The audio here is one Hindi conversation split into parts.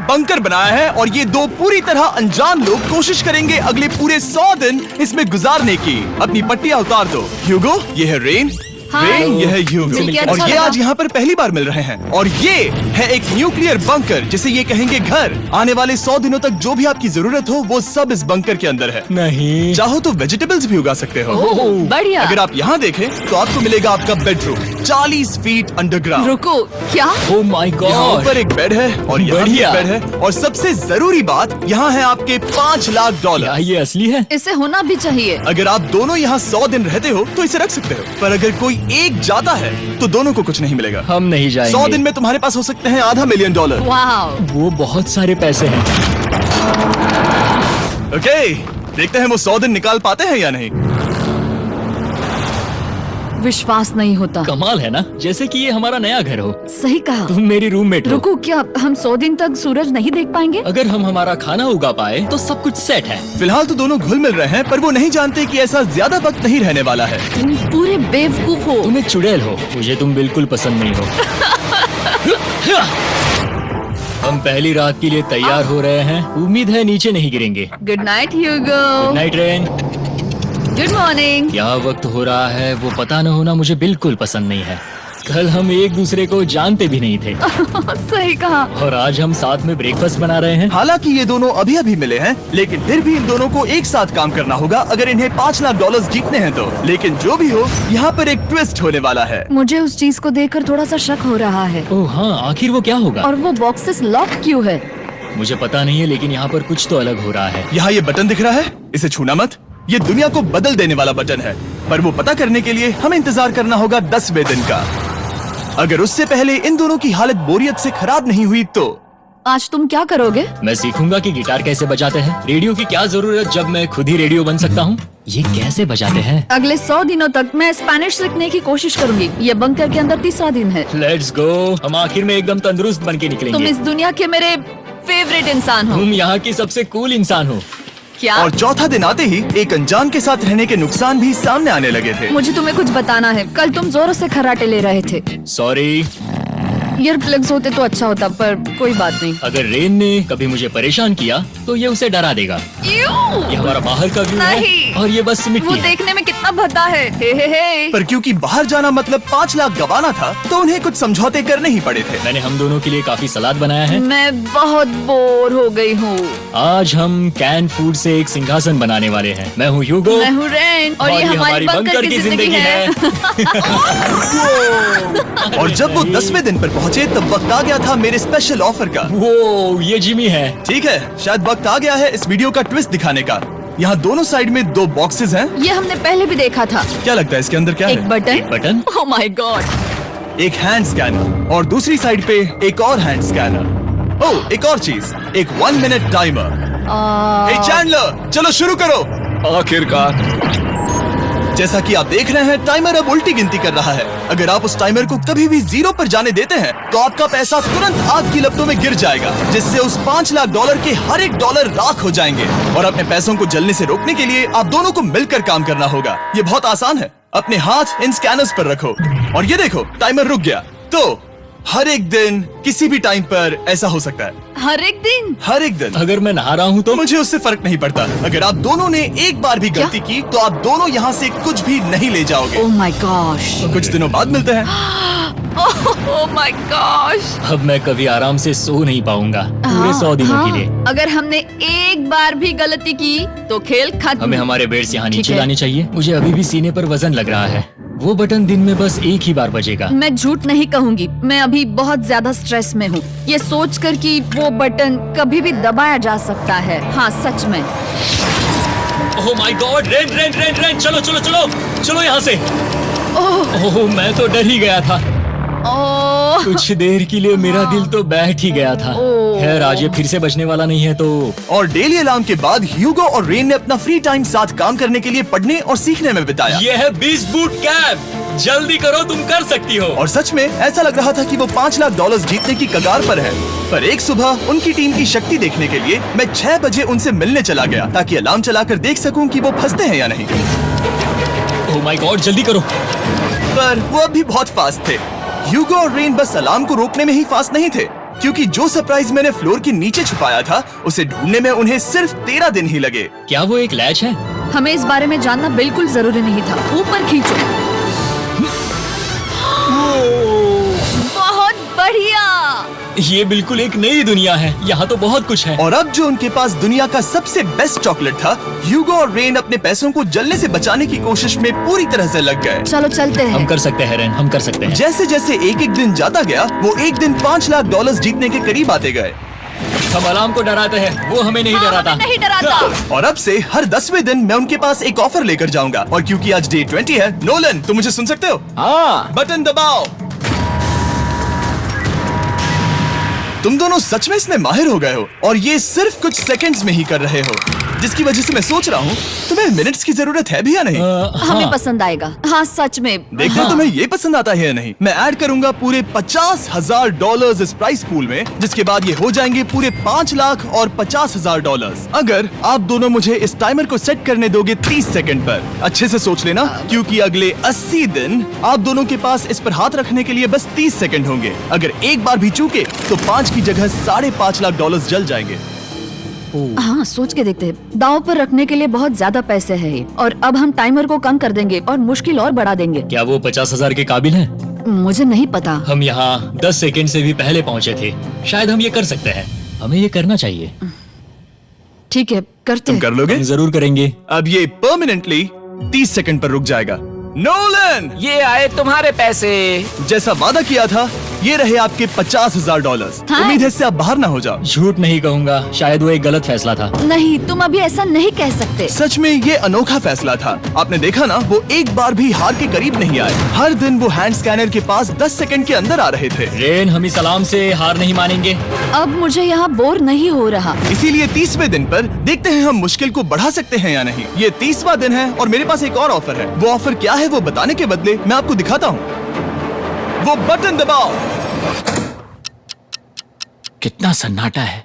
बंकर बनाया है और ये दो पूरी तरह अनजान लोग कोशिश करेंगे अगले पूरे 100 दिन इसमें गुजारने की। अपनी पट्टियां उतार दो। ह्यूगो, ये है रेन। रेन, ये है ह्यूगो। और ये आज यहाँ पर पहली बार मिल रहे हैं। और ये है एक न्यूक्लियर बंकर जिसे ये कहेंगे घर। आने वाले 100 दिनों तक जो भी आपकी जरूरत हो वो सब इस बंकर के अंदर है। नहीं, चाहो तो वेजिटेबल्स भी उगा सकते हो। बढ़िया। अगर आप यहाँ देखें तो आपको मिलेगा आपका बेडरूम 40 फीट अंडरग्राउंड। रुको, क्या? ओह माय यहाँ गॉड, ऊपर एक बेड है और यहाँ भी एक बेड है। और सबसे जरूरी बात, यहाँ है आपके $5 लाख। क्या ये असली है? इसे होना भी चाहिए। अगर आप दोनों यहाँ 100 दिन रहते हो तो इसे रख सकते हो, पर अगर कोई एक जाता है तो दोनों को कुछ नहीं मिलेगा। हम नहीं जाएंगे। 100 दिन में तुम्हारे पास हो सकते हैं $500 मिलियन। वाओ, वो बहुत सारे पैसे हैं। ओके, देखते हैं वो 100 दिन निकाल पाते हैं या नहीं। विश्वास नहीं होता। कमाल है ना, जैसे कि ये हमारा नया घर हो। सही कहा। तुम मेरी रूममेट हो। रुको, क्या हम 100 दिन तक सूरज नहीं देख पाएंगे? अगर हम हमारा खाना उगा पाए तो सब कुछ सेट है। फिलहाल तो दोनों घुल मिल रहे हैं, पर वो नहीं जानते कि ऐसा ज्यादा वक्त नहीं रहने वाला है। तुम पूरे बेवकूफ हो। तुम एक चुड़ैल हो, मुझे तुम बिल्कुल पसंद नहीं हो। हम पहली रात के लिए तैयार हो रहे हैं। उम्मीद है नीचे नहीं गिरेंगे। Good night Hugo. Good night Ren. Good morning. क्या वक्त हो रहा है वो पता न होना मुझे बिल्कुल पसंद नहीं है। कल हम एक दूसरे को जानते भी नहीं थे सही कहा। और आज हम साथ में ब्रेकफास्ट बना रहे हैं। हालांकि ये दोनों अभी अभी मिले हैं, लेकिन फिर भी इन दोनों को एक साथ काम करना होगा अगर इन्हें $5 लाख जीतने हैं तो। लेकिन जो भी हो, यहाँ पर एक ट्विस्ट होने वाला है। मुझे उस चीज को देखकर थोड़ा सा शक हो रहा है। ओह हाँ, आखिर वो क्या होगा? और वो बॉक्सेस लॉक क्यों है? मुझे पता नहीं है, लेकिन यहाँ पर कुछ तो अलग हो रहा है। यहाँ ये बटन दिख रहा है, इसे छूना मत। ये दुनिया को बदल देने वाला बटन है, पर वो पता करने के लिए हमें इंतजार करना होगा 10वें दिन का। अगर उससे पहले इन दोनों की हालत बोरियत से खराब नहीं हुई तो आज तुम क्या करोगे? मैं सीखूंगा कि गिटार कैसे बजाते हैं। रेडियो की क्या जरूरत जब मैं खुद ही रेडियो बन सकता हूँ। ये कैसे बजाते हैं? अगले 100 दिनों तक मैं स्पेनिश सीखने की कोशिश करूंगी। ये बंकर के अंदर 3रा दिन है। Let's go. हम आखिर में एकदम तंदुरुस्त बन के तुम निकलेंगे। इस दुनिया के मेरे फेवरेट इंसान हो। तुम यहाँ की सबसे कूल इंसान हो। क्या? और चौथा दिन आते ही एक अनजान के साथ रहने के नुकसान भी सामने आने लगे थे। मुझे तुम्हें कुछ बताना है। कल तुम जोरों से खर्राटे ले रहे थे। सॉरी। ईयर प्लग्स होते तो अच्छा होता, पर कोई बात नहीं। अगर रेन ने कभी मुझे परेशान किया तो ये उसे डरा देगा। ये हमारा बाहर का व्यू है नहीं। और ये बस मिट्टी वो है। देखने में कितना भद्दा है। हे। पर क्योंकि बाहर जाना मतलब 5 लाख गंवाना था, तो उन्हें कुछ समझौते करने ही पड़े थे। मैंने हम दोनों के लिए काफी सलाद बनाया है। मैं बहुत बोर हो गई हूँ। आज हम कैन फूड से एक सिंहासन बनाने वाले हैं। मैं हूँ ह्यूगो। मैं हूँ रेन। और ये हमारी बंकर की जिंदगी है। और जब वो 10वें दिन पर पहुँचे तब वक्त आ गया था मेरे स्पेशल ऑफर का। वो ये जिमी है। ठीक है, शायद वक्त आ गया है इस वीडियो का ट्विस्ट दिखाने का। यहाँ दोनों साइड में 2 बॉक्सेस हैं। ये हमने पहले भी देखा था। क्या लगता है इसके अंदर क्या एक है? Button. Button? Oh my God. एक हैंड स्कैनर और दूसरी साइड पे एक और हैंड स्कैनर। ओह, एक और चीज, एक 1 मिनट टाइमर। हे चैंडलर, चलो शुरू करो। आखिरकार। जैसा कि आप देख रहे हैं, टाइमर अब उल्टी गिनती कर रहा है। अगर आप उस टाइमर को कभी भी 0 पर जाने देते हैं तो आपका पैसा तुरंत आग की लपटों में गिर जाएगा, जिससे उस $5 लाख के हर एक डॉलर राख हो जाएंगे। और अपने पैसों को जलने से रोकने के लिए आप दोनों को मिलकर काम करना होगा। ये बहुत आसान है। अपने हाथ इन स्कैनर्स पर रखो और ये देखो, टाइमर रुक गया। तो हर एक दिन किसी भी टाइम पर ऐसा हो सकता है। हर एक दिन? हर एक दिन। अगर मैं नहा रहा हूँ तो मुझे उससे फर्क नहीं पड़ता। अगर आप दोनों ने एक बार भी गलती की तो आप दोनों यहाँ से कुछ भी नहीं ले जाओगे। Oh my gosh. कुछ दिनों बाद मिलते हैं। Oh my gosh. अब मैं कभी आराम से सो नहीं पाऊंगा पूरे 100 दिनों के लिए। अगर हमने एक बार भी गलती की तो खेल खत्म। हमें हमारे बेड से यहाँ ठीक नीचे है। लाने चाहिए। मुझे अभी भी सीने पर वजन लग रहा है। वो बटन दिन में बस एक ही बार बजेगा। मैं झूठ नहीं कहूँगी, मैं अभी बहुत ज्यादा स्ट्रेस में हूँ, ये सोचकर कि वो बटन कभी भी दबाया जा सकता है। हाँ, सच में। ओह my God, rain rain rain rain, चलो चलो चलो चलो यहाँ से। ओह मैं तो डर ही गया था। ओह कुछ देर के लिए मेरा दिल तो बैठ ही गया था। खैर आज ये फिर से बचने वाला नहीं है तो। और डेली अलार्म के बाद ह्यूगो और रेन ने अपना फ्री टाइम साथ काम करने के लिए पढ़ने और सीखने में बिताया। ये है 20 बूट कैम्प। जल्दी करो, तुम कर सकती हो। और सच में ऐसा लग रहा था कि वो $5 लाख जीतने की कगार पर है। पर एक सुबह उनकी टीम की शक्ति देखने के लिए मैं 6 बजे उनसे मिलने चला गया, ताकि अलार्म चलाकर देख सकूं कि वो फंसते हैं या नहीं। ओह माय गॉड, जल्दी करो। पर वो अभी बहुत फास्ट थे। ह्यूगो और रेन बस अलार्म को रोकने में ही फास्ट नहीं थे, क्योंकि जो सरप्राइज मैंने फ्लोर के नीचे छुपाया था उसे ढूंढने में उन्हें सिर्फ 13 दिन ही लगे। क्या वो एक लैच है? हमें इस बारे में जानना बिल्कुल जरूरी नहीं था। ऊपर खींचो। बहुत बढ़िया। ये बिल्कुल एक नई दुनिया है, यहाँ तो बहुत कुछ है। और अब जो उनके पास दुनिया का सबसे बेस्ट चॉकलेट था, ह्यूगो और रेन अपने पैसों को जलने से बचाने की कोशिश में पूरी तरह से लग गए। चलो चलते हम हैं। कर सकते हैं रेन, हम कर सकते हैं। जैसे जैसे एक एक दिन जाता गया वो एक दिन $5 लाख जीतने के करीब आते गए। हम अलार्म को डराते हैं, वो हमें नहीं हाँ, डराता। हमें नहीं डराता। और अब से हर 10वें दिन मैं उनके पास एक ऑफर लेकर जाऊंगा। और क्योंकि आज डे 20 है, नोलन तुम मुझे सुन सकते हो? हाँ। बटन दबाओ। तुम दोनों सच में इसमें माहिर हो गए हो और ये सिर्फ कुछ सेकंड्स में ही कर रहे हो, जिसकी वजह से मैं सोच रहा हूँ तुम्हें मिनट्स की जरूरत है भी या नहीं। हमें हाँ। पसंद आएगा। हाँ सच में। देखते हैं तुम्हें ये पसंद आता है या नहीं। मैं ऐड करूंगा पूरे $50,000 इस प्राइस पूल में, जिसके बाद ये हो जाएंगे पूरे $5 लाख और $50,000 अगर आप दोनों मुझे इस टाइमर को सेट करने दोगे 30 सेकंड पर। अच्छे से सोच लेना, क्योंकि अगले 80 दिन आप दोनों के पास इस पर हाथ रखने के लिए बस 30 सेकंड होंगे। अगर एक बार भी चूके तो 5 की जगह $5.5 लाख जल जाएंगे। हाँ सोच के देखते हैं। दांव पर रखने के लिए बहुत ज्यादा पैसे है ये। और अब हम टाइमर को कम कर देंगे और मुश्किल और बढ़ा देंगे। क्या वो 50,000 के काबिल है? मुझे नहीं पता। हम यहाँ 10 सेकंड से भी पहले पहुँचे थे। शायद हम ये कर सकते हैं, हमें ये करना चाहिए। ठीक है करते तुम हैं। कर लोगे? हम जरूर करेंगे। अब ये परमानेंटली 30 सेकंड पर रुक जाएगा। नोलन, ये आए तुम्हारे पैसे। जैसा वादा किया था ये रहे आपके $50,000। हाँ। उम्मीद है इससे आप बाहर ना हो जाओ। झूठ नहीं कहूँगा, शायद वो एक गलत फैसला था। नहीं तुम अभी ऐसा नहीं कह सकते। सच में ये अनोखा फैसला था। आपने देखा ना, वो एक बार भी हार के करीब नहीं आए। हर दिन वो हैंड स्कैनर के पास 10 सेकंड के अंदर आ रहे थे। रेन, हम इस अलार्म से हार नहीं मानेंगे। अब मुझे यहाँ बोर नहीं हो रहा। इसीलिए 30वें दिन पर देखते हैं हम मुश्किल को बढ़ा सकते हैं या नहीं। ये 30वां दिन है और मेरे पास एक और ऑफर है। वो ऑफर क्या है वो बताने के बदले मैं आपको दिखाता हूँ। वो बटन दबाओ। कितना सन्नाटा है।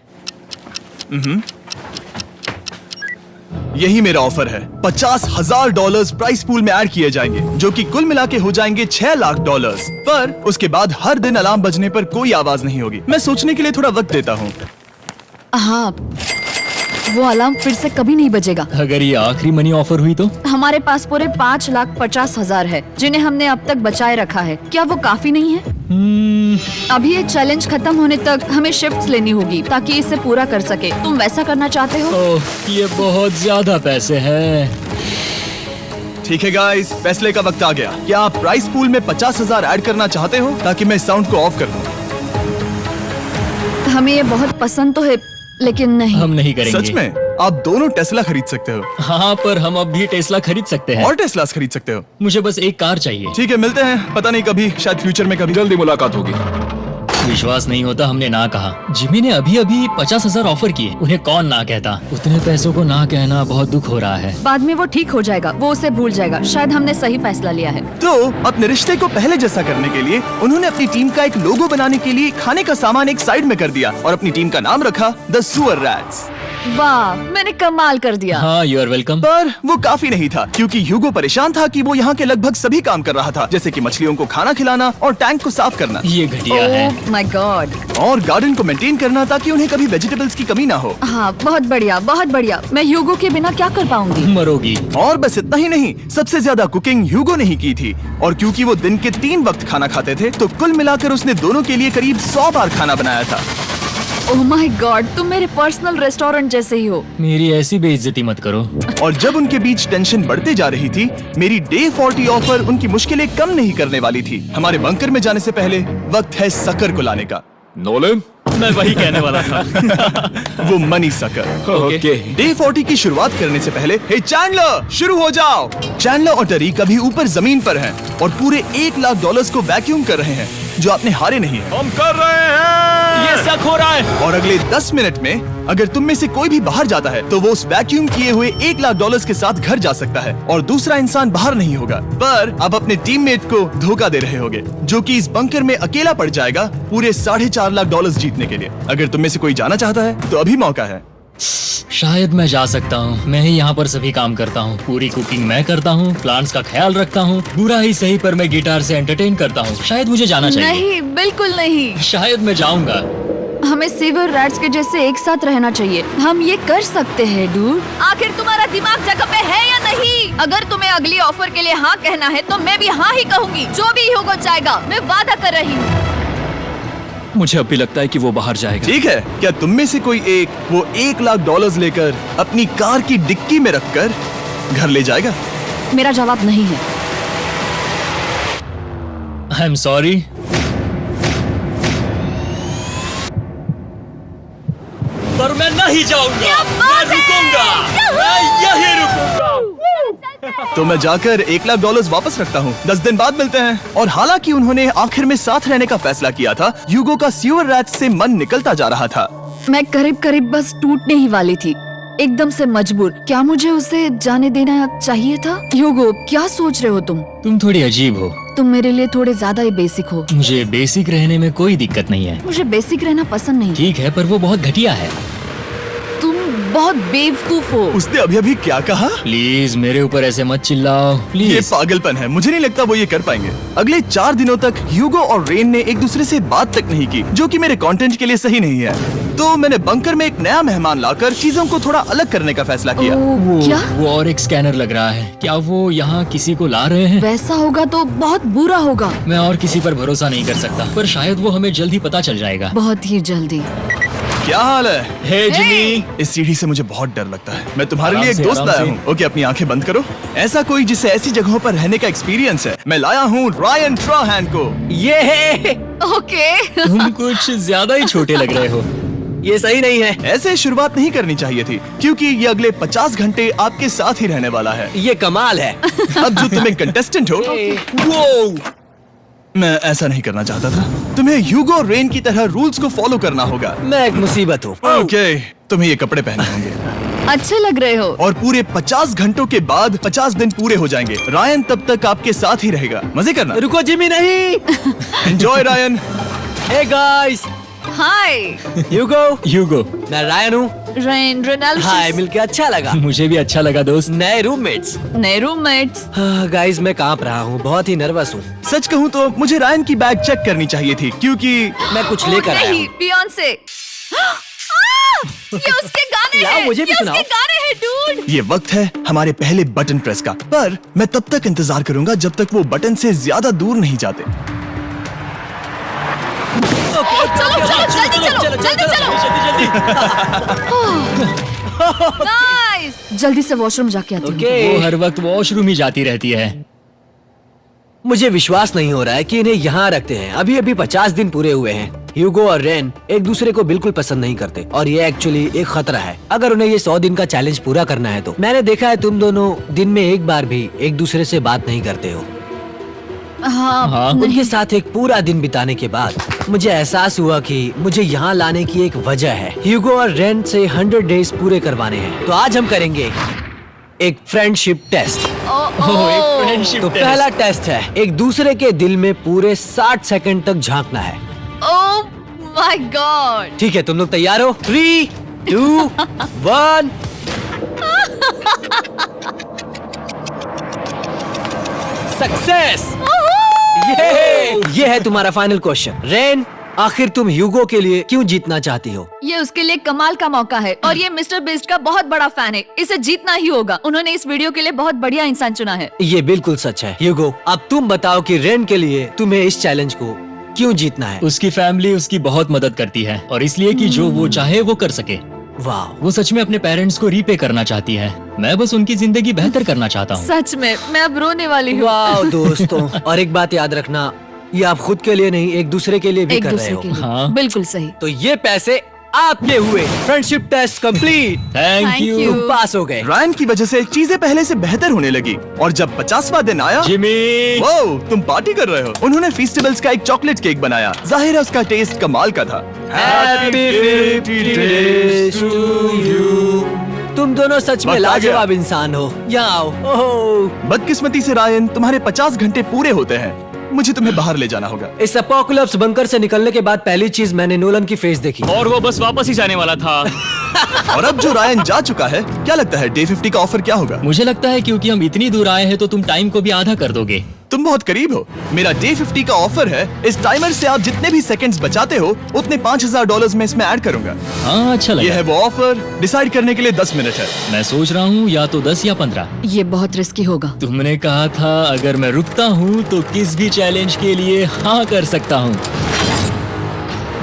यही मेरा ऑफर है। $50,000 प्राइस पूल में ऐड किए जाएंगे, जो कि कुल मिला के हो जाएंगे $6 लाख। पर उसके बाद हर दिन अलार्म बजने पर कोई आवाज नहीं होगी। मैं सोचने के लिए थोड़ा वक्त देता हूँ। हाँ वो अलार्म फिर से कभी नहीं बजेगा। अगर ये आखिरी मनी ऑफर हुई तो? हमारे पास पूरे $5,50,000 है, जिन्हें हमने अब तक बचाए रखा है। क्या वो काफी नहीं है? अभी ये चैलेंज खत्म होने तक हमें शिफ्ट्स लेनी होगी ताकि इसे पूरा कर सके। तुम वैसा करना चाहते हो? ओह, ये बहुत ज्यादा पैसे हैं। ठीक है गाइस, फैसले का वक्त आ गया। क्या आप प्राइस पूल में 50,000 ऐड करना चाहते हो ताकि मैं साउंड को ऑफ कर दूं? हमें ये बहुत पसंद तो है, लेकिन नहीं। हम नहीं करेंगे। सच में? आप दोनों टेस्ला खरीद सकते हो हाँ, पर हम अब भी टेस्ला खरीद सकते हैं। और टेस्लास खरीद सकते हो। मुझे बस एक कार चाहिए। ठीक है, मिलते हैं। पता नहीं कभी, शायद फ्यूचर में कभी। जल्दी मुलाकात होगी। विश्वास नहीं होता हमने ना कहा। जिमी ने अभी अभी 50,000 ऑफर किए, उन्हें कौन ना कहता। उतने पैसों को ना कहना बहुत दुख हो रहा है। बाद में वो ठीक हो जाएगा, वो उसे भूल जाएगा। शायद हमने सही फैसला लिया है। तो अपने रिश्ते को पहले जैसा करने के लिए उन्होंने अपनी टीम का एक लोगो बनाने के लिए खाने का सामान एक साइड में कर दिया और अपनी टीम का नाम रखा द सुअर रैट्स। वाह, मैंने कमाल कर दिया। हाँ, यू आर वेलकम। पर वो काफी नहीं था, क्योंकि ह्यूगो परेशान था कि वो यहाँ के लगभग सभी काम कर रहा था, जैसे कि मछलियों को खाना खिलाना और टैंक को साफ करना ये घटिया है। ओह माय गॉड। और गार्डन को मेंटेन करना ताकि उन्हें कभी वेजिटेबल्स की कमी ना हो। हाँ बहुत बढ़िया, बहुत बढ़िया। मैं ह्यूगो के बिना क्या कर पाऊंगी? मरोगी। और बस इतना ही नहीं, सबसे ज्यादा कुकिंग ह्यूगो ने ही की थी। और क्योंकि वो दिन के 3 वक्त खाना खाते थे, तो कुल मिलाकर उसने दोनों के लिए करीब 100 बार खाना बनाया था। ओह माय गॉड, तुम मेरे पर्सनल रेस्टोरेंट जैसे ही हो। मेरी ऐसी बेइज्जती मत करो। और जब उनके बीच टेंशन बढ़ते जा रही थी, मेरी डे 40 ऑफर उनकी मुश्किलें कम नहीं करने वाली थी। हमारे बंकर में जाने से पहले वक्त है सकर को लाने का। नोलन, मैं वही कहने वाला था। वो मनी सकर। ओके। डे 40 की शुरुआत करने से पहले, हे चैंडलर, शुरू हो जाओ। चैंडलर और टरीक अभी ऊपर जमीन पर हैं और पूरे $1 लाख को वैक्यूम कर रहे हैं, जो आपने हारे नहीं है। हम कर रहे हैं। ये शक हो रहा है। और अगले 10 मिनट में अगर तुम में से कोई भी बाहर जाता है, तो वो उस वैक्यूम किए हुए $1 लाख के साथ घर जा सकता है और दूसरा इंसान बाहर नहीं होगा। पर आप अपने टीममेट को धोखा दे रहे होगे, जो कि इस बंकर में अकेला पड़ जाएगा पूरे $4.5 लाख जीतने के लिए। अगर तुम में से कोई जाना चाहता है, तो अभी मौका है। शायद मैं जा सकता हूँ। मैं ही यहाँ पर सभी काम करता हूँ। पूरी कुकिंग मैं करता हूँ, प्लांट्स का ख्याल रखता हूँ। बुरा ही सही, पर मैं गिटार से एंटरटेन करता हूँ। शायद मुझे जाना चाहिए। नहीं, बिल्कुल नहीं। शायद मैं जाऊंगा। हमें सेवर रैट्स के जैसे एक साथ रहना चाहिए। हम ये कर सकते हैं डूड। आखिर तुम्हारा दिमाग जगह पे है या नहीं? अगर तुम्हें अगली ऑफर के लिए हाँ कहना है तो मैं भी हाँ ही कहूँगी। जो भी ह्यूगो चाहेगा, मैं वादा कर रही हूँ। मुझे अब भी लगता है कि वो बाहर जाएगा। ठीक है, क्या तुम में से कोई एक वो $1 लाख लेकर अपनी कार की डिक्की में रखकर घर ले जाएगा? मेरा जवाब नहीं है। I am sorry. पर मैं नहीं जाऊंगा, मैं रुकूंगा, मैं यही रुकूंगा। तो मैं जाकर $1 लाख वापस रखता हूँ। 10 दिन बाद मिलते हैं। और हालांकि उन्होंने आखिर में साथ रहने का फैसला किया था, ह्यूगो का सीवर रैट्स से मन निकलता जा रहा था। मैं करीब करीब बस टूटने ही वाली थी, एकदम से मजबूर। क्या मुझे उसे जाने देना चाहिए था? ह्यूगो, क्या सोच रहे हो तुम? तुम थोड़ी अजीब हो। तुम मेरे लिए थोड़े ज्यादा ही बेसिक हो। मुझे बेसिक रहने में कोई दिक्कत नहीं है। मुझे बेसिक रहना पसंद नहीं। ठीक है, पर वो बहुत घटिया है। तुम बहुत बेवकूफ हो। उसने अभी अभी क्या कहा? प्लीज मेरे ऊपर ऐसे मत चिल्लाओ, ये प्लीज। पागलपन है। मुझे नहीं लगता वो ये कर पाएंगे। अगले 4 दिनों तक ह्यूगो और रेन ने एक दूसरे से बात तक नहीं की, जो कि मेरे कंटेंट के लिए सही नहीं है। तो मैंने बंकर में एक नया मेहमान लाकर चीजों को थोड़ा अलग करने का फैसला किया। क्या? वो और एक स्कैनर लग रहा है। क्या वो यहाँ किसी को ला रहे हैं? वैसा होगा तो बहुत बुरा होगा। मैं और किसी पर भरोसा नहीं कर सकता, पर शायद वो हमें जल्द ही पता चल जाएगा। बहुत ही जल्दी। क्या हाल है? हे जिमी। इस सीढ़ी से मुझे बहुत डर लगता है। मैं तुम्हारे आराम लिए एक से, दोस्त आराम लाया से। हूँ। ओके, अपनी आंखें बंद करो। ऐसा कोई जिसे ऐसी जगहों पर रहने का एक्सपीरियंस है। मैं लाया हूँ रायन ट्राहैन को। ये है, ओके। तुम कुछ ज्यादा ही छोटे लग रहे हो। ये सही नहीं है। ऐसे शुरुआत नहीं करनी चाहिए थी, क्योंकि ये अगले 50 घंटे आपके साथ ही रहने वाला है। ये कमाल है। अब जो तुम एक कंटेस्टेंट हो, वो मैं ऐसा नहीं करना चाहता था। तुम्हें ह्यूगो और रेन की तरह रूल्स को फॉलो करना होगा। मैं एक मुसीबत हूँ। ओके, तुम्हें ये कपड़े पहनने होंगे। अच्छे लग रहे हो। और पूरे 50 घंटों के बाद 50 दिन पूरे हो जाएंगे। रायन तब तक आपके साथ ही रहेगा। मजे करना। रुको जिमी, नहीं। Enjoy Ryan. हे गाइस, हाय ह्यूगो, मैं रायन हूँ। रेनल्ड। हाय, मिलके अच्छा लगा। मुझे भी अच्छा लगा दोस्त। नए रूममेट्स। नए रूममेट्स। गाइस, मैं कांप रहा हूँ, बहुत ही नर्वस हूँ। सच कहूँ तो मुझे रायन की बैग चेक करनी चाहिए थी, क्योंकि मैं कुछ लेकर आया नहीं, हूँ। बियॉन्से। ये उसके गाने लाओ, हैं। मुझे भी ये सुनाओ। उसके गाने हैं डूड। ये वक्त है हमारे पहले बटन प्रेस का। पर मैं तब तक इंतजार करूंगा जब तक वो बटन से ज्यादा दूर नहीं जाते। चलो, जल्दी नाइस। जल्दी से वॉशरूम जाके आती हूँ। वो हर वक्त वॉशरूम ही जाती रहती है। मुझे विश्वास नहीं हो रहा है कि इन्हें यहाँ रखते हैं। अभी अभी 50 दिन पूरे हुए हैं। ह्यूगो और रेन एक दूसरे को बिल्कुल पसंद नहीं करते और ये एक्चुअली एक खतरा है। अगर उन्हें ये 100 दिन का चैलेंज पूरा करना है तो। मैंने देखा है तुम दोनों दिन में एक बार भी एक दूसरे से बात नहीं करते हो। हाँ, उनके साथ एक पूरा दिन बिताने के बाद मुझे एहसास हुआ कि मुझे यहाँ लाने की एक वजह है। ह्यूगो और रेन से 100 डेज पूरे करवाने हैं। तो आज हम करेंगे एक फ्रेंडशिप टेस्ट। एक फ्रेंडशिप तो पहला टेस्ट है, एक दूसरे के दिल में पूरे 60 सेकंड तक झांकना है। ओह माय गॉड। ठीक है, तुम लोग तैयार हो? 3, 2, 1। सक्सेस। ये है तुम्हारा फाइनल क्वेश्चन। रेन, आखिर तुम ह्यूगो के लिए क्यों जीतना चाहती हो? ये उसके लिए कमाल का मौका है और ये मिस्टर बीस्ट का बहुत बड़ा फैन है। इसे जीतना ही होगा। उन्होंने इस वीडियो के लिए बहुत बढ़िया इंसान चुना है। ये बिल्कुल सच है। ह्यूगो, अब तुम बताओ कि रेन के लिए तुम्हें इस चैलेंज को क्यों जीतना है? उसकी फैमिली उसकी बहुत मदद करती है और इसलिए कि जो वो चाहे वो कर सके। वाह, वो सच में अपने पेरेंट्स को रीपे करना चाहती है। मैं बस उनकी जिंदगी बेहतर करना चाहता हूँ। सच में मैं अब रोने वाली हूँ। वाह दोस्तों, और एक बात याद रखना, ये आप खुद के लिए नहीं, एक दूसरे के लिए भी एक कर रहे दूसरे हो। के लिए। हाँ। बिल्कुल सही। तो ये पैसे आपके हुए। Friendship test complete. Thank Thank you you। तुम पास हो गए। रायन की वजह से चीजें पहले से बेहतर होने लगी। और जब 50वां दिन आया, जिमी। वो तुम पार्टी कर रहे हो। उन्होंने फेस्टिवल्स का एक चॉकलेट केक बनाया। जाहिर है उसका टेस्ट कमाल का था। Happy 50 days to you। तुम दोनों सच में वक्त आ गया। लाजवाब इंसान हो। यहाँ आओ। ओह, बदकिस्मती से रायन, तुम्हारे 50 घंटे पूरे होते हैं। मुझे तुम्हें बाहर ले जाना होगा। इस अपोकलिप्स बंकर से निकलने के बाद पहली चीज मैंने नोलन की फेस देखी। और वो बस वापस ही जाने वाला था। और अब जो रायन जा चुका है, क्या लगता है डे 50 का ऑफर क्या होगा? मुझे लगता है क्योंकि हम इतनी दूर आए हैं तो तुम टाइम को भी आधा कर दोगे। तुम बहुत करीब हो। मेरा डे 50 का ऑफर है। इस टाइमर से आप जितने भी सेकंड्स बचाते हो उतने $5000 में इसमें ऐड करूंगा। हाँ अच्छा ये लगा। है वो ऑफर। डिसाइड करने के लिए 10 मिनट है। मैं सोच रहा हूँ या तो 10 या 15। ये बहुत रिस्की होगा। तुमने कहा था अगर मैं रुकता हूँ तो किस भी चैलेंज के लिए हाँ कर सकता हूँ।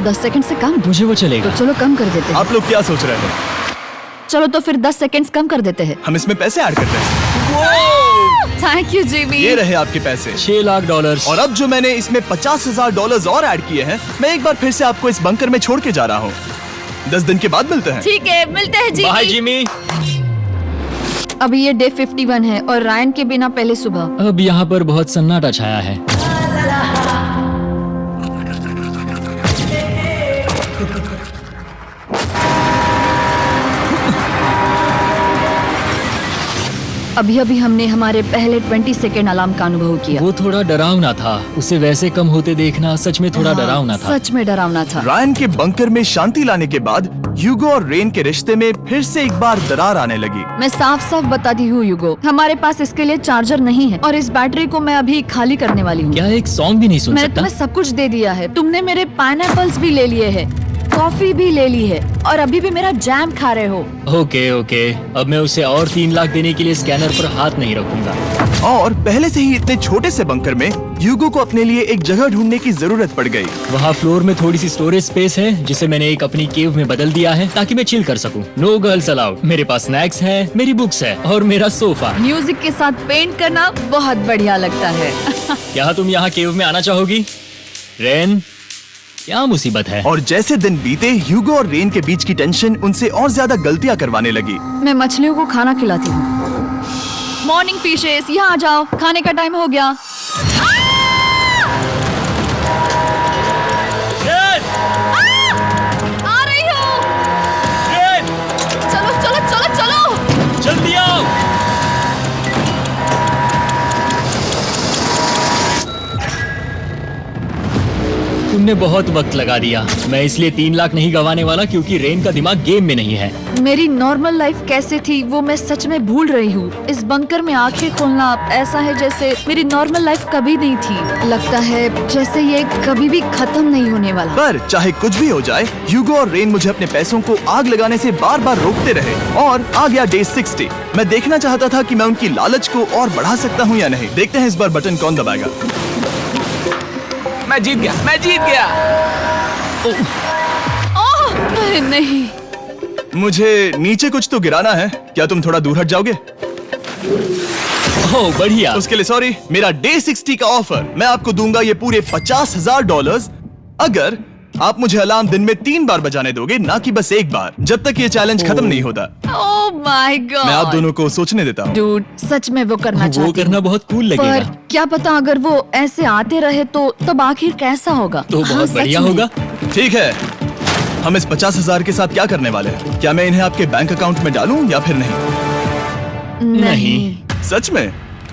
10 सेकंड से कम? मुझे वो तो चलेगा। चलो कम कर देते हैं। आप लोग क्या सोच रहे हैं? चलो तो फिर 10 सेकंड्स कम कर देते हैं। हम इसमें पैसे ऐड करते हैं। Thank you Jimmy. ये रहे आपके पैसे। $6 लाख। और अब जो मैंने इसमें $50,000 और ऐड किए हैं, मैं एक बार फिर से आपको इस बंकर में छोड़ के जा रहा हूँ। 10 दिन के बाद मिलते हैं। ठीक है, मिलते हैं बाय जिमी। जिमी। अभी ये डे 51 है और रायन के बिना पहले सुबह। अब यहाँ पर बहुत सन्नाटा छाया है। अभी अभी हमने हमारे पहले 20 सेकेंड अलार्म का अनुभव किया। वो थोड़ा डरावना था। उसे वैसे कम होते देखना सच में थोड़ा डरावना था। सच में डरावना था। रायन के बंकर में शांति लाने के बाद ह्यूगो और रेन के रिश्ते में फिर से एक बार दरार आने लगी। मैं साफ साफ बताती हूँ यूगो, हमारे पास इसके लिए चार्जर नहीं है और इस बैटरी को मैं अभी खाली करने वाली हूँ। क्या एक सॉन्ग भी नहीं सुन मैंने सकता? तुम्हें सब कुछ दे दिया है। तुमने मेरे पाइनएप्पल्स भी ले लिए हैं, कॉफी भी ले ली है और अभी भी मेरा जैम खा रहे हो। ओके ओके, अब मैं उसे और 3 लाख देने के लिए स्कैनर पर हाथ नहीं रखूंगा। और पहले से ही इतने छोटे से बंकर में ह्यूगो को अपने लिए एक जगह ढूंढने की जरूरत पड़ गई। वहाँ फ्लोर में थोड़ी सी स्टोरेज स्पेस है जिसे मैंने एक अपनी केव में बदल दिया है ताकि मैं चिल कर सकूं। No girls allowed. मेरे पास स्नैक्स है, मेरी बुक्स है और मेरा सोफा। म्यूजिक के साथ पेंट करना बहुत बढ़िया लगता है। क्या तुम यहाँ केव में आना चाहोगी? रेन, क्या मुसीबत है? और जैसे दिन बीते, ह्यूगो और रेन के बीच की टेंशन उनसे और ज्यादा गलतियां करवाने लगी। मैं मछलियों को खाना खिलाती हूँ। मॉर्निंग फिशेस, यहाँ आ जाओ, खाने का टाइम हो गया। रेन! आ रही हूँ। रेन! चलो चलो चलो चलो। जल्दी आओ! तुमने बहुत वक्त लगा दिया। मैं इसलिए 3 लाख नहीं गंवाने वाला क्योंकि रेन का दिमाग गेम में नहीं है। मेरी नॉर्मल लाइफ कैसे थी वो मैं सच में भूल रही हूँ। इस बंकर में आंखें खोलना ऐसा है जैसे मेरी नॉर्मल लाइफ कभी नहीं थी। लगता है जैसे ये कभी भी खत्म नहीं होने वाला। पर चाहे कुछ भी हो जाए, ह्यूगो और रेन मुझे अपने पैसों को आग लगाने से बार बार रोकते रहे। और आ गया डे 60। मैं देखना चाहता था कि मैं उनकी लालच को और बढ़ा सकता हूँ या नहीं। देखते हैं इस बार बटन कौन दबाएगा। मैं जीत गया, मैं जीत गया। ओह अरे नहीं। मुझे नीचे कुछ तो गिराना है। क्या तुम थोड़ा दूर हट जाओगे? ओह बढ़िया। उसके लिए सॉरी। मेरा डे 60 का ऑफर, मैं आपको दूंगा ये पूरे $50,000 अगर आप मुझे अलार्म दिन में 3 बार बजाने दोगे, ना कि बस एक बार, जब तक ये चैलेंज खत्म नहीं होता। ओह माय गॉड। मैं आप दोनों को सोचने देता हूँ। डूड, सच में वो करना वो चाहती करना हूँ। बहुत कूल पर लगेगा। क्या पता अगर वो ऐसे आते रहे तो तब आखिर कैसा होगा? तो हाँ, बहुत सच बढ़िया में। होगा। ठीक है, हम इस 50,000 के साथ क्या करने वाले हैं? क्या मैं इन्हें आपके बैंक अकाउंट में डालूं या फिर नहीं? नहीं। सच में?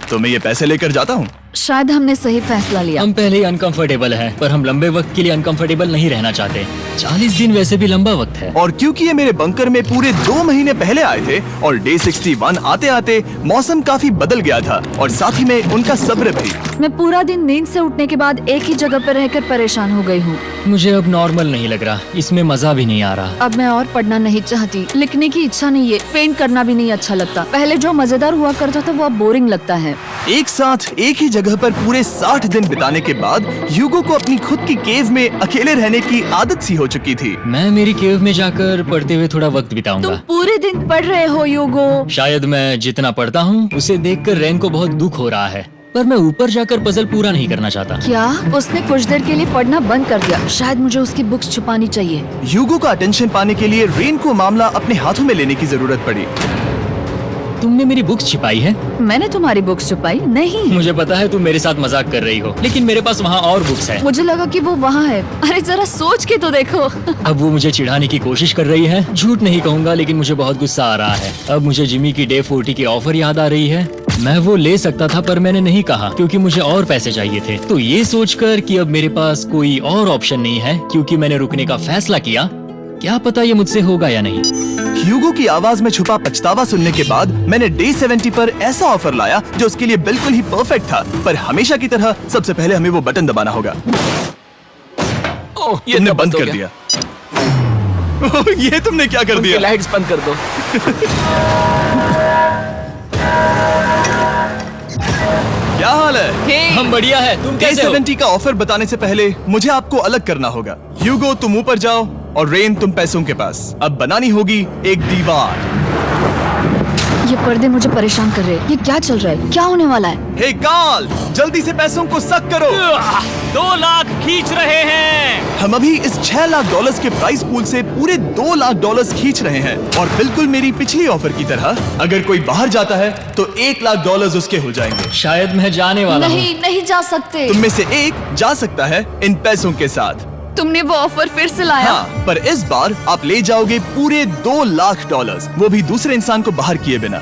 तो मैं ये पैसे लेकर जाता हूँ। शायद हमने सही फैसला लिया। हम पहले ही अनकंफर्टेबल हैं, पर हम लंबे वक्त के लिए अनकंफर्टेबल नहीं रहना चाहते। 40 दिन वैसे भी लंबा वक्त है। और क्योंकि ये मेरे बंकर में पूरे 2 महीने पहले आए थे और डे 61 आते आते मौसम काफी बदल गया था और साथ ही में उनका सब्र भी। मैं पूरा दिन नींद से उठने के बाद एक ही जगह पर रहकर परेशान हो गई हूँ। मुझे अब नॉर्मल नहीं लग रहा, इसमें मजा भी नहीं आ रहा। अब मैं और पढ़ना नहीं चाहती, लिखने की इच्छा नहीं है, पेंट करना भी नहीं अच्छा लगता। पहले जो मजेदार हुआ करता था वो अब बोरिंग लगता है। एक साथ एक ही जगह पर पूरे 60 दिन बिताने के बाद ह्यूगो को अपनी खुद की केव में अकेले रहने की आदत सी हो चुकी थी। मैं मेरी केव में जाकर पढ़ते हुए थोड़ा वक्त तुम बिताऊंगा। पूरे दिन पढ़ रहे हो यूगो। शायद मैं जितना पढ़ता हूँ उसे देखकर रेन को बहुत दुख हो रहा है, पर मैं ऊपर जाकर पजल पूरा नहीं करना चाहता। क्या उसने कुछ देर के लिए पढ़ना बंद कर दिया? शायद मुझे उसकी बुक्स छुपानी चाहिए। ह्यूगो का अटेंशन पाने के लिए रेन को मामला अपने हाथों में लेने की जरूरत पड़ी। तुमने मेरी बुक्स छिपाई है? मैंने तुम्हारी बुक्स छुपाई नहीं। मुझे पता है तुम मेरे साथ मजाक कर रही हो, लेकिन मेरे पास वहाँ और बुक्स है। मुझे लगा कि वो वहाँ है। अरे जरा सोच के तो देखो। अब वो मुझे चिढ़ाने की कोशिश कर रही है। झूठ नहीं कहूंगा, लेकिन मुझे बहुत गुस्सा आ रहा है। अब मुझे जिमी की डे 40 की ऑफर याद आ रही है। मैं वो ले सकता था पर मैंने नहीं कहा क्योंकि मुझे और पैसे चाहिए थे। तो ये सोचकर कि अब मेरे पास कोई और ऑप्शन नहीं है क्योंकि मैंने रुकने का फैसला किया, क्या पता ये मुझसे होगा या नहीं। ह्यूगो की आवाज में छुपा पछतावा सुनने के बाद मैंने डे 70 पर ऐसा ऑफर लाया जो उसके लिए बिल्कुल ही परफेक्ट था। पर हमेशा की तरह सबसे पहले हमें वो बटन दबाना होगा। ओह, ये तुमने तो बंद हो कर गया। दिया। ओह, ये तुमने क्या कर उनकी दिया? लाइट्स बंद कर दो। क्या हाल है? हम बढ़िया है, तुम डे कैसे हो? 70 का ऑफर बताने से पहले मुझे आपको अलग करना होगा। ह्यूगो तुम ऊपर जाओ और रेन तुम पैसों के पास। अब बनानी होगी एक दीवार। ये पर्दे मुझे परेशान कर रहे हैं। ये क्या चल रहा है? क्या होने वाला है? हे काल, जल्दी से पैसों को सक करो। 2 लाख खींच रहे हैं। हम अभी इस $6 लाख के प्राइस पूल से पूरे $2 लाख खींच रहे हैं और बिल्कुल मेरी पिछली ऑफर की तरह अगर कोई बाहर जाता है तो $1 लाख उसके हो जाएंगे। शायद मैं जाने वाला हूँ। नहीं जा सकते। तुम में से एक जा सकता है इन पैसों के साथ। तुमने वो ऑफर फिर से लाया? हाँ, पर इस बार आप ले जाओगे पूरे $2 लाख, वो भी दूसरे इंसान को बाहर किए बिना।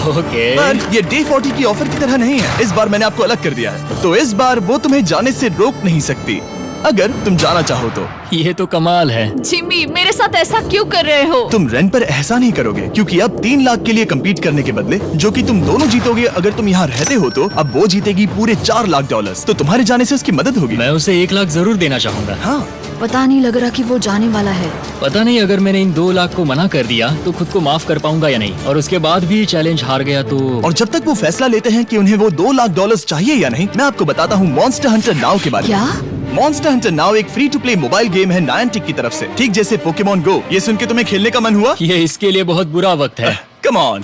ओके। पर ये डे 40 की ऑफर की तरह नहीं है। इस बार मैंने आपको अलग कर दिया है, तो इस बार वो तुम्हें जाने से रोक नहीं सकती अगर तुम जाना चाहो तो। ये तो कमाल है। जिमी, मेरे साथ ऐसा क्यों कर रहे हो? तुम रेन पर एहसान नहीं करोगे क्योंकि अब 3 लाख के लिए कम्पीट करने के बदले जो कि तुम दोनों जीतोगे अगर तुम यहाँ रहते हो, तो अब वो जीतेगी पूरे $4 लाख। तो तुम्हारे जाने से उसकी मदद होगी। मैं उसे 1 लाख जरूर देना चाहूंगा। हाँ, पता नहीं लग रहा कि वो जाने वाला है। पता नहीं अगर मैंने इन 2 लाख को मना कर दिया तो खुद को माफ कर पाऊंगा या नहीं, और उसके बाद भी चैलेंज हार गया तो। और जब तक वो फैसला लेते हैं कि उन्हें वो $2 लाख चाहिए या नहीं, मैं आपको बताता हूँ मॉन्स्टर हंटर नाउ के बारे में। क्या? मॉन्स्टर हंटर नाउ एक free to play mobile game है नायंटिक की तरफ से, ठीक जैसे पोकेमॉन गो। ये सुन के तुम्हें खेलने का मन हुआ? ये इसके लिए बहुत बुरा वक्त है। Come on.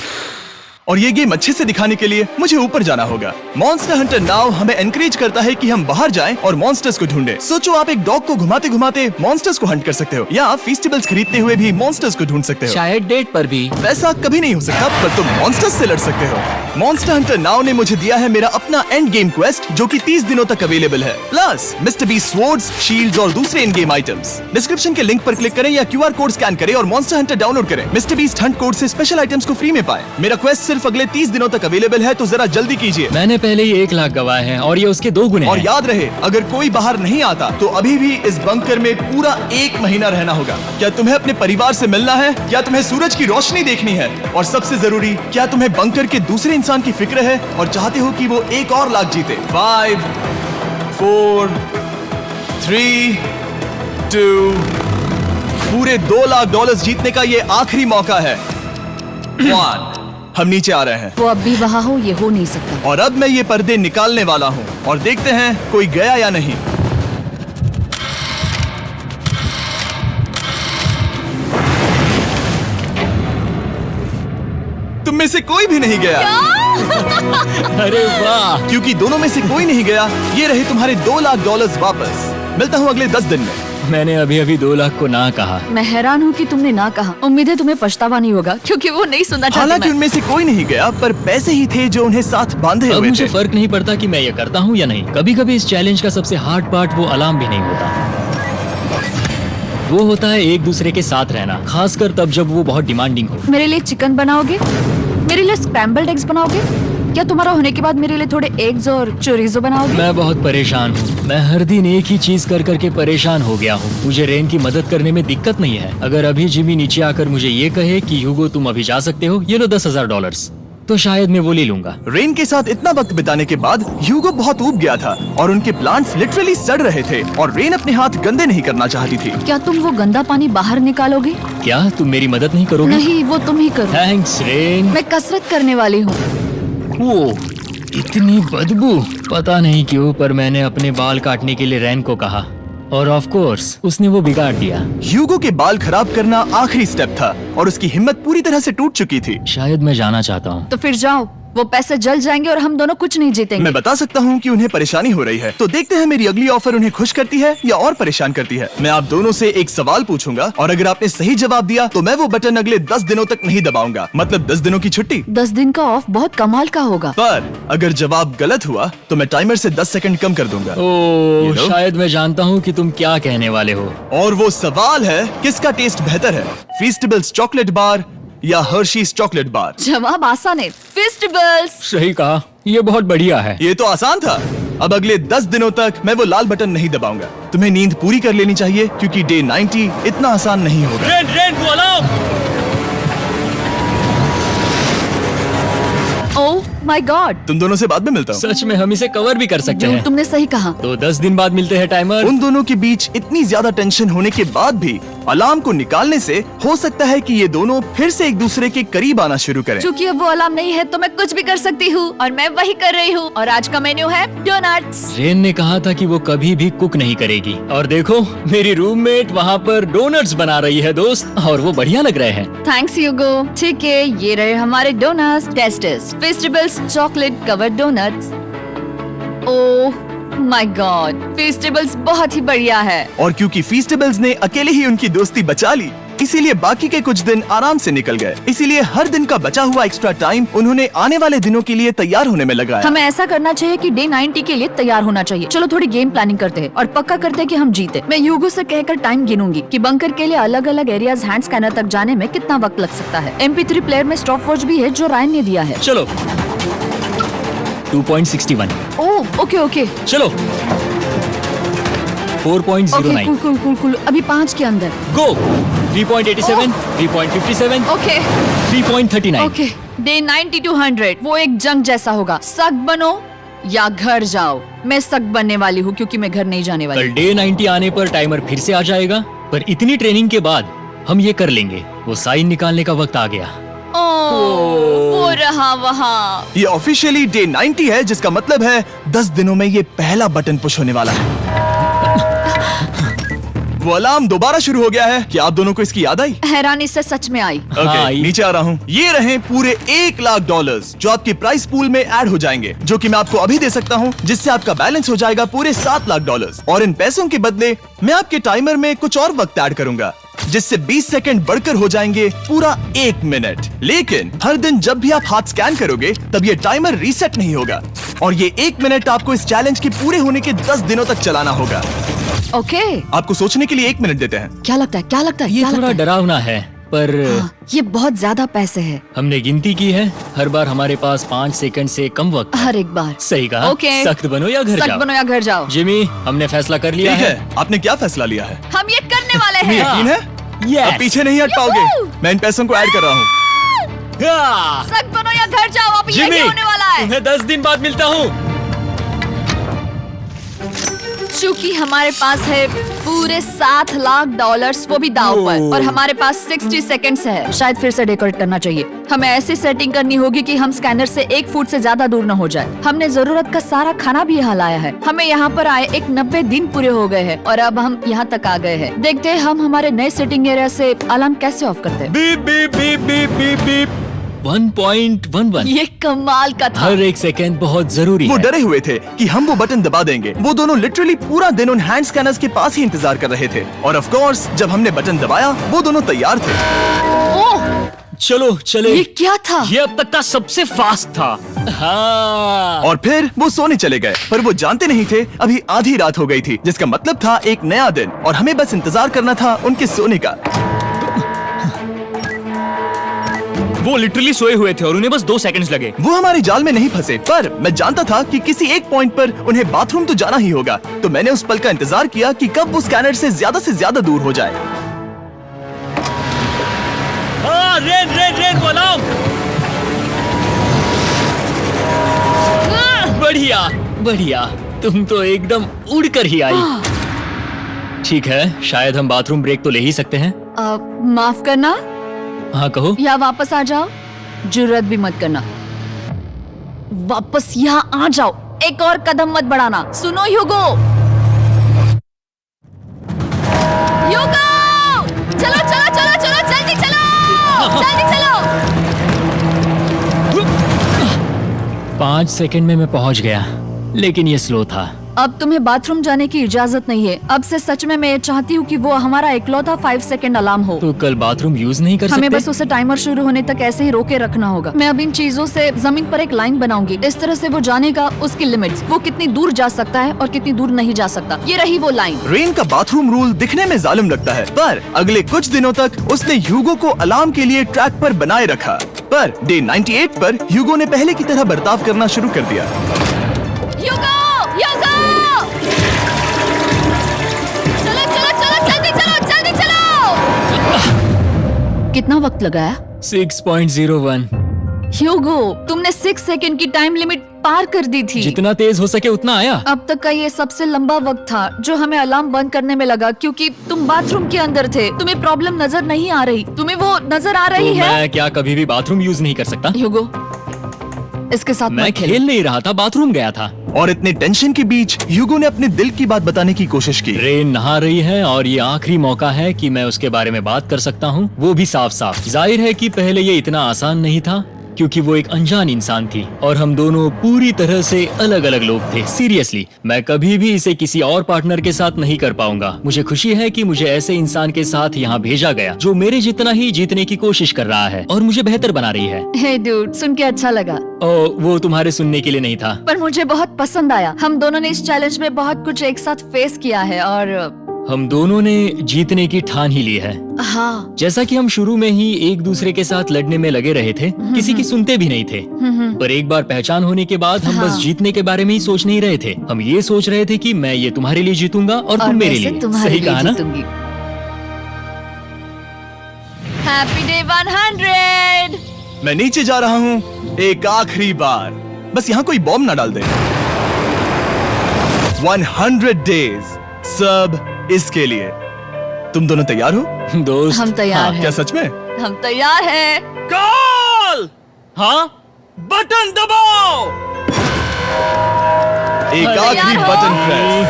और ये गेम अच्छे से दिखाने के लिए मुझे ऊपर जाना होगा। मॉन्स्टर हंटर नाउ हमें एनकरेज करता है कि हम बाहर जाएं और मॉन्स्टर्स को ढूंढें। सोचो आप एक डॉग को घुमाते घुमाते मॉन्स्टर्स को हंट कर सकते हो, या फेस्टिवल्स खरीदते हुए भी मॉन्स्टर्स को ढूंढ सकते हो। शायद डेट पर भी। वैसा कभी नहीं हो सकता, पर तुम मॉन्स्टर्स से लड़ सकते हो। मॉन्स्टर हंटर नाउ ने मुझे दिया है मेरा अपना एंड गेम क्वेस्ट जो कि 30 दिनों तक अवेलेबल है, plus mister beast swords, shields और दूसरे इन गेम आइटम्स। डिस्क्रिप्शन के लिंक पर क्लिक करें या QR कोड स्कैन करें और मॉन्स्टर हंटर डाउनलोड करें। मिस्टर बीस्ट हंट कोड से स्पेशल आइटम्स को फ्री में पाएं। मेरा क्वेस्ट सिर्फ अगले 30 दिनों तक अवेलेबल है, तो जरा जल्दी कीजिए। मैंने पहले ही 1 लाख गवाए हैं और ये उसके 2 गुने और हैं। याद रहे, अगर कोई बाहर नहीं आता तो अभी भी इस बंकर में पूरा 1 महीना रहना होगा। क्या तुम्हें अपने परिवार से मिलना है? क्या तुम्हें सूरज की रोशनी देखनी है? और सबसे जरूरी, क्या तुम्हें बंकर के दूसरे इंसान की फिक्र है और चाहते हो कि वो $1 और लाख जीते? 5, 4, 3, 2, पूरे $2 लाख जीतने का ये आखिरी मौका है। 1, हम नीचे आ रहे हैं वो अब भी वहाँ हो, ये हो नहीं सकता। और अब मैं ये पर्दे निकालने वाला हूँ और देखते हैं कोई गया या नहीं। तुम में से कोई भी नहीं गया। अरे वाह। क्योंकि दोनों में से कोई नहीं गया, ये रहे तुम्हारे $2 लाख वापस। मिलता हूँ अगले 10 दिन में। मैंने अभी अभी 2 लाख को ना कहा। मैं हैरान हूँ कि तुमने ना कहा। उम्मीद है तुम्हें पछतावा नहीं होगा, क्योंकि वो नहीं सुनना चाहती। हालांकि मैं। उनमें से कोई नहीं गया, पर पैसे ही थे जो उन्हें साथ बांधे अब हुए मुझे थे। फर्क नहीं पड़ता कि मैं ये करता हूँ या नहीं। कभी कभी इस चैलेंज का सबसे हार्ड पार्ट वो अलार्म भी नहीं होता, वो होता है एक दूसरे के साथ रहना, खासकर तब जब वो बहुत डिमांडिंग हो। मेरे लिए चिकन बनाओगे? मेरे लिए स्क्रैम्बल्ड एग्स बनाओगे? क्या तुम्हारा होने के बाद मेरे लिए थोड़े एग्स और चोरिजो बनाओगे? मैं बहुत परेशान हूँ। मैं हर दिन एक ही चीज कर करके परेशान हो गया हूँ। मुझे रेन की मदद करने में दिक्कत नहीं है। अगर अभी जिमी नीचे आकर मुझे ये कहे कि ह्यूगो तुम अभी जा सकते हो, ये लो $10,000, तो शायद मैं वो ले लूंगा। रेन के साथ इतना वक्त बिताने के बाद ह्यूगो बहुत ऊब गया था और उनके प्लांट्स लिटरली सड़ रहे थे और रेन अपने हाथ गंदे नहीं करना चाहती थी। क्या तुम वो गंदा पानी बाहर निकालोगे? क्या तुम मेरी मदद नहीं करोगे? नहीं, वो तुम ही करो। Thanks rain. मैं कसरत करने वाली हूँ। वो इतनी बदबू। पता नहीं क्यों, पर मैंने अपने बाल काटने के लिए रेन को कहा और ऑफ कोर्स उसने वो बिगाड़ दिया। ह्यूगो के बाल खराब करना आखिरी स्टेप था और उसकी हिम्मत पूरी तरह से टूट चुकी थी। शायद मैं जाना चाहता हूँ। तो फिर जाओ, वो पैसे जल जाएंगे और हम दोनों कुछ नहीं जीतेंगे। मैं बता सकता हूँ कि उन्हें परेशानी हो रही है, तो देखते हैं मेरी अगली ऑफर उन्हें खुश करती है या और परेशान करती है। मैं आप दोनों से एक सवाल पूछूंगा और अगर आपने सही जवाब दिया तो मैं वो बटन अगले 10 दिनों तक नहीं दबाऊंगा, मतलब 10 दिनों की छुट्टी। 10 दिन का ऑफ बहुत कमाल का होगा। पर अगर जवाब गलत हुआ तो मैं टाइमर से 10 सेकंड कम कर दूंगा। ओह, लो। शायद मैं जानता हूँ कि तुम क्या कहने वाले हो। और वो सवाल है, किसका टेस्ट बेहतर है, फेस्टिवल्स चॉकलेट बार या हर्शीज चॉकलेट बार? जवाब आसान है, फेस्टिवल्स। सही कहा, ये बहुत बढ़िया है। ये तो आसान था। अब अगले 10 दिनों तक मैं वो लाल बटन नहीं दबाऊंगा। तुम्हें नींद पूरी कर लेनी चाहिए क्योंकि डे 90 इतना आसान नहीं होगा। रेन वो अलार्म। ओह माय गॉड, तुम दोनों से बाद में मिलता हूँ। सच में हम इसे कवर भी कर सकते हैं। तुमने सही कहा। तो 10 दिन बाद मिलते हैं टाइमर। उन दोनों के बीच इतनी ज्यादा टेंशन होने के बाद भी अलार्म को निकालने से हो सकता है कि ये दोनों फिर से एक दूसरे के करीब आना शुरू करें। क्योंकि अब वो अलार्म नहीं है तो मैं कुछ भी कर सकती हूँ और मैं वही कर रही हूँ। और आज का मेन्यू है डोनट्स। रेन ने कहा था कि वो कभी भी कुक नहीं करेगी और देखो मेरी रूममेट वहाँ पर डोनट्स बना रही है दोस्त, और वो बढ़िया लग रहे हैं। Thanks Hugo. ठीक है, ये रहे हमारे donuts. Tasters festivals chocolate covered donuts. Oh my God, festivals बहुत ही बढ़िया है। और क्योंकि फीस्टेबल्स ने अकेले ही उनकी दोस्ती बचा ली, इसीलिए बाकी के कुछ दिन आराम से निकल गए। इसीलिए हर दिन का बचा हुआ एक्स्ट्रा टाइम उन्होंने आने वाले दिनों के लिए तैयार होने में लगाया। हमें ऐसा करना चाहिए कि डे 90 के लिए तैयार होना चाहिए। चलो थोड़ी गेम प्लानिंग करते हैं और पक्का करते हैं कि हम जीते। मैं ह्यूगो से कहकर टाइम गिनूंगी कि बंकर के लिए अलग अलग एरियाज हैंड स्कैनर तक जाने में कितना वक्त लग सकता है। MP3 प्लेयर में स्टॉप वॉच भी है जो रायन ने दिया है। चलो 2.61। ओह ओके ओके चलो 4.09। Cool cool cool cool. अभी 5 के अंदर। गो 3.87, 3.57, ओके 3.39। ओके। डे 90 to 100 वो एक जंग जैसा होगा। सख्त बनो या घर जाओ। मैं सख्त बनने वाली हूँ क्योंकि मैं घर नहीं जाने वाली। कल डे 90 आने पर टाइमर फिर से आ जाएगा, पर इतनी ट्रेनिंग के बाद हम ये कर लेंगे। वो साइन निकालने का वक्त आ गया। वो रहा वहाँ। ये ऑफिशियली डे 90 है, जिसका मतलब है 10 दिनों में ये पहला बटन पुश होने वाला है। वो अलार्म दोबारा शुरू हो गया है। क्या आप दोनों को इसकी याद आई? हैरानी से सच में आई। हाँ, नीचे आ रहा हूँ। ये रहे पूरे $1,00,000 जो आपके प्राइस पूल में ऐड हो जाएंगे, जो कि मैं आपको अभी दे सकता हूँ, जिससे आपका बैलेंस हो जाएगा पूरे $7,00,000। और इन पैसों के बदले मैं आपके टाइमर में कुछ और वक्त ऐड करूंगा, जिससे 20 सेकंड बढ़कर हो जाएंगे पूरा 1 मिनट। लेकिन हर दिन जब भी आप हाथ स्कैन करोगे तब ये टाइमर रीसेट नहीं होगा, और ये 1 मिनट आपको इस चैलेंज के पूरे होने के 10 दिनों तक चलाना होगा। ओके। आपको सोचने के लिए 1 मिनट देते हैं। क्या लगता है, क्या लगता है? ये क्या थोड़ा लगता है? डरावना है, पर हाँ, ये बहुत ज्यादा पैसे है हमने गिनती की है। हर बार हमारे पास 5 सेकंड से कम वक्त है। हर एक बार। सही कहा। ओके। सख्त बनो या घर सख्त जाओ। बनो या घर जाओ। जिमी, हमने फैसला कर लिया ठीक है। है, आपने क्या फैसला लिया है? हम ये करने वाले तुम्हें हैं। यकीन है? Yes. अब पीछे नहीं हट पाओगे। मैं इन पैसों को ऐड कर रहा हूँ। हाँ। सख्त बनो या घर जाओ। अब जिमी, यही होने वाला है। तुम्हें 10 दिन बाद मिलता हूँ। चूंकि हमारे पास है पूरे $7,00,000 वो भी दाव पर, और हमारे पास 60 सेकंड्स है। शायद फिर से डेकोरेट करना चाहिए। हमें ऐसी सेटिंग करनी होगी कि हम स्कैनर से 1 फुट से ज्यादा दूर न हो जाए। हमने जरूरत का सारा खाना भी यहाँ लाया है। हमें यहाँ पर आए 90 दिन पूरे हो गए हैं और अब हम यहाँ तक आ गए हैं। देखते हैं हम हमारे नए सेटिंग एरिया से अलार्म कैसे ऑफ करते हैं। Beep beep beep beep beep beep. 1.11। ये कमाल का था। हर एक सेकंड बहुत जरूरी वो है। डरे हुए थे कि हम वो बटन दबा देंगे। वो दोनों लिटरली पूरा दिन उन हैंड स्कैनर्स के पास ही इंतजार कर रहे थे, और ऑफ कोर्स जब हमने बटन दबाया वो दोनों तैयार थे। ओह, चलो चले। ये क्या था? ये अब तक का सबसे फास्ट था। हाँ। और फिर वो सोने चले गए, पर वो जानते नहीं थे अभी आधी रात हो गई थी, जिसका मतलब था एक नया दिन, और हमें बस इंतजार करना था उनके सोने का। वो लिटरली सोए हुए थे और उन्हें बस 2 सेकंड्स लगे। वो हमारे जाल में नहीं फंसे, पर मैं जानता था कि किसी एक पॉइंट पर उन्हें बाथरूम तो जाना ही होगा, तो मैंने उस पल का इंतजार किया कि कब वो स्कैनर से ज्यादा दूर हो जाए। हाँ, रेन वो अलार्म। बढ़िया बढ़िया, तुम तो एकदम उड़कर ही आई। ठीक है, शायद हम बाथरूम ब्रेक तो ले ही सकते हैं। माफ करना हाँ कहो। या वापस आ जाओ। जुर्रत भी मत करना। वापस यहाँ आ जाओ। एक और कदम मत बढ़ाना। सुनो ह्यूगो। ह्यूगो, चलो चलो चलो चलो, जल्दी चलो, जल्दी चलो। 5 सेकंड में मैं पहुंच गया, लेकिन ये स्लो था। अब तुम्हें बाथरूम जाने की इजाजत नहीं है। अब से सच में मैं चाहती हूँ कि वो हमारा इकलौता 5 सेकंड अलार्म हो। तो कल बाथरूम यूज नहीं कर सकते? हमें बस उसे टाइमर शुरू होने तक ऐसे ही रोके रखना होगा। मैं अब इन चीजों से जमीन पर एक लाइन बनाऊंगी। इस तरह से वो जानेगा उसकी लिमिट्स, वो कितनी दूर जा सकता है और कितनी दूर नहीं जा सकता। ये रही वो लाइन। रेन का बाथरूम रूल दिखने में जालिम लगता है, पर अगले कुछ दिनों तक उसने ह्यूगो को अलार्म के लिए ट्रैक पर बनाए रखा। पर डे 98 पर ह्यूगो ने पहले की तरह बर्ताव करना शुरू कर दिया। ह्यूगो, ह्यूगो! कितना वक्त लगाया? 6.01। ह्यूगो, तुमने 6 सेकंड की टाइम लिमिट पार कर दी थी। जितना तेज हो सके उतना आया। अब तक का ये सबसे लंबा वक्त था जो हमें अलार्म बंद करने में लगा, क्योंकि तुम बाथरूम के अंदर थे। तुम्हें प्रॉब्लम नजर नहीं आ रही। तुम्हें वो नजर आ रही तो है? मैं क्या कभी भी बाथरूम यूज नहीं कर सकता? ह्यूगो, इसके साथ मैं मत खेलो। खेल नहीं रहा था, बाथरूम गया था। और इतने टेंशन के बीच ह्यूगो ने अपने दिल की बात बताने की कोशिश की। रेन नहा रही है और ये आखिरी मौका है कि मैं उसके बारे में बात कर सकता हूँ, वो भी साफ साफ। जाहिर है कि पहले ये इतना आसान नहीं था, क्योंकि वो एक अनजान इंसान थी और हम दोनों पूरी तरह से अलग अलग लोग थे। सीरियसली, मैं कभी भी इसे किसी और पार्टनर के साथ नहीं कर पाऊंगा। मुझे खुशी है कि मुझे ऐसे इंसान के साथ यहाँ भेजा गया जो मेरे जितना ही जीतने की कोशिश कर रहा है और मुझे बेहतर बना रही है। हे डूड, सुन के अच्छा लगा, वो तुम्हारे सुनने के लिए नहीं था। पर मुझे बहुत पसंद आया। हम दोनों ने इस चैलेंज में बहुत कुछ एक साथ फेस किया है और हम दोनों ने जीतने की ठान ही ली है। हाँ, जैसा कि हम शुरू में ही एक दूसरे के साथ लड़ने में लगे रहे थे, किसी की सुनते भी नहीं थे। पर एक बार पहचान होने के बाद हम बस हाँ। जीतने के बारे में ही सोच नहीं रहे थे। हम ये सोच रहे थे कि मैं ये तुम्हारे लिए जीतूंगा और तुम मेरे मैं लिए। इसे तुम्हारे सही लिए कहा ना? जीतूंगी। Happy day 100। मैं नीचे जा रहा हूँ एक आखिरी बार, बस यहाँ कोई बॉम्ब ना डाल दे। 100 डेज, सब इसके लिए। तुम दोनों तैयार हो? दोस्त, हम तैयार हाँ, हैं। क्या सच में? हम तैयार हैं। कॉल। हाँ, बटन दबाओ। एक अरे आखिरी यार हो। Button press.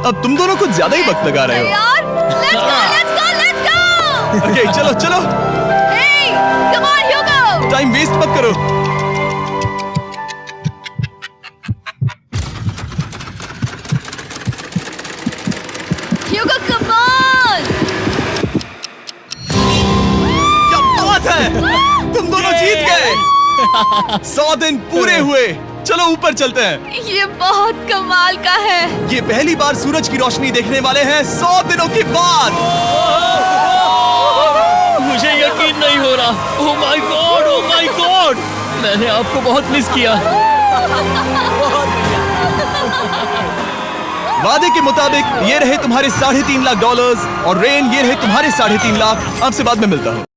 अब तुम दोनों कुछ ज्यादा ही वक्त लगा रहे हो। तैयार? Let's go, let's go, let's go! Okay, चलो चलो, Hey, come on, Hugo! Time waste मत करो। Hugo, come on! क्या बात है, तुम दोनों जीत गए। 100 दिन पूरे हुए। चलो ऊपर चलते हैं। ये बहुत कमाल का है। ये पहली बार सूरज की रोशनी देखने वाले हैं 100 दिनों के बाद। मुझे यकीन नहीं हो रहा। ओह my God, oh my God, मैंने आपको बहुत मिस किया। वादे के मुताबिक ये रहे तुम्हारे $3.5 लाख और रेन ये रहे तुम्हारे 3.5 लाख। आपसे बाद में मिलता हूँ।